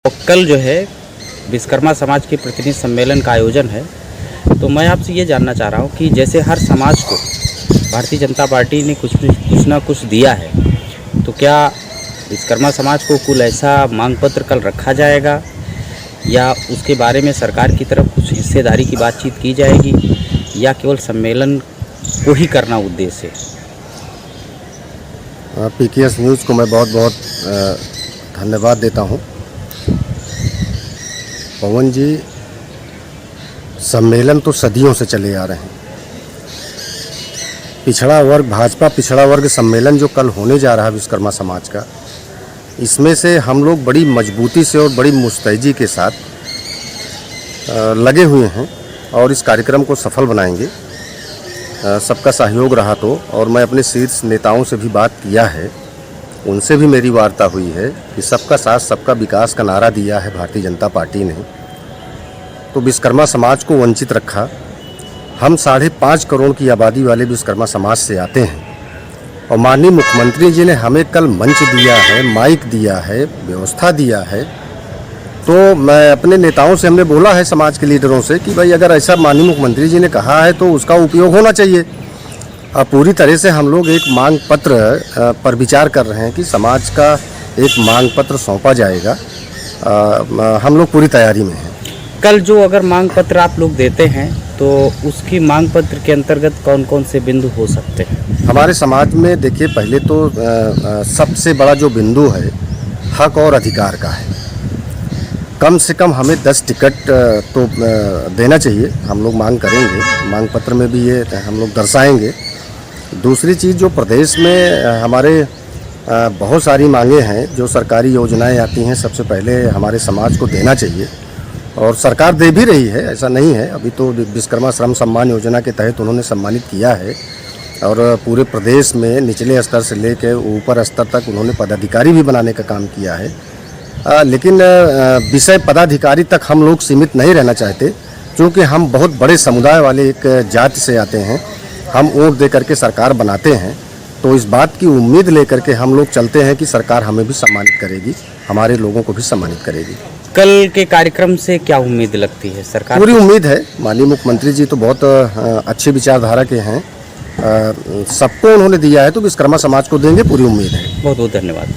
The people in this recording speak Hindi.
तो कल जो है विश्वकर्मा समाज के प्रतिनिधि सम्मेलन का आयोजन है। तो मैं आपसे ये जानना चाह रहा हूँ कि जैसे हर समाज को भारतीय जनता पार्टी ने कुछ ना कुछ दिया है, तो क्या विश्वकर्मा समाज को कुल ऐसा मांग पत्र कल रखा जाएगा या उसके बारे में सरकार की तरफ कुछ हिस्सेदारी की बातचीत की जाएगी या केवल सम्मेलन को ही करना उद्देश्य है? पीकेएस न्यूज़ को मैं बहुत बहुत धन्यवाद देता हूं। पवन जी, सम्मेलन तो सदियों से चले आ रहे हैं। पिछड़ा वर्ग भाजपा पिछड़ा वर्ग सम्मेलन जो कल होने जा रहा है विश्वकर्मा समाज का, इसमें से हम लोग बड़ी मजबूती से और बड़ी मुस्तैदी के साथ लगे हुए हैं और इस कार्यक्रम को सफल बनाएंगे। सबका सहयोग रहा तो, और मैं अपने शीर्ष नेताओं से भी बात किया है, उनसे भी मेरी वार्ता हुई है कि सबका साथ सबका विकास का नारा दिया है भारतीय जनता पार्टी ने। तो विश्वकर्मा समाज को वंचित रखा। हम 5.5 करोड़ की आबादी वाले विश्वकर्मा समाज से आते हैं और माननीय मुख्यमंत्री जी ने हमें कल मंच दिया है, माइक दिया है, व्यवस्था दिया है। तो मैं अपने नेताओं से हमने बोला है, समाज के लीडरों से, कि भाई अगर ऐसा माननीय मुख्यमंत्री जी ने कहा है तो उसका उपयोग होना चाहिए। अब पूरी तरह से हम लोग एक मांग पत्र पर विचार कर रहे हैं कि समाज का एक मांग पत्र सौंपा जाएगा। हम लोग पूरी तैयारी में हैं। कल जो अगर मांग पत्र आप लोग देते हैं तो उसकी मांग पत्र के अंतर्गत कौन कौन से बिंदु हो सकते हैं? हमारे समाज में देखिए, पहले तो सबसे बड़ा जो बिंदु है हक और अधिकार का है। कम से कम हमें 10 टिकट तो देना चाहिए। हम लोग मांग करेंगे, मांग पत्र में भी ये हम लोग दर्शाएंगे। दूसरी चीज़, जो प्रदेश में हमारे बहुत सारी मांगे हैं, जो सरकारी योजनाएं आती हैं, सबसे पहले हमारे समाज को देना चाहिए और सरकार दे भी रही है, ऐसा नहीं है। अभी तो विश्वकर्मा श्रम सम्मान योजना के तहत उन्होंने सम्मानित किया है और पूरे प्रदेश में निचले स्तर से लेकर ऊपर स्तर तक उन्होंने पदाधिकारी भी बनाने का काम किया है। लेकिन विषय पदाधिकारी तक हम लोग सीमित नहीं रहना चाहते, क्योंकि हम बहुत बड़े समुदाय वाले एक जाति से आते हैं। हम वोट दे करके सरकार बनाते हैं, तो इस बात की उम्मीद लेकर के हम लोग चलते हैं कि सरकार हमें भी सम्मानित करेगी, हमारे लोगों को भी सम्मानित करेगी। कल के कार्यक्रम से क्या उम्मीद लगती है सरकार? पूरी उम्मीद है। माननीय मुख्यमंत्री जी तो बहुत अच्छी विचारधारा के हैं। सबको उन्होंने दिया है तो विश्वकर्मा समाज को देंगे, पूरी उम्मीद है। बहुत बहुत धन्यवाद।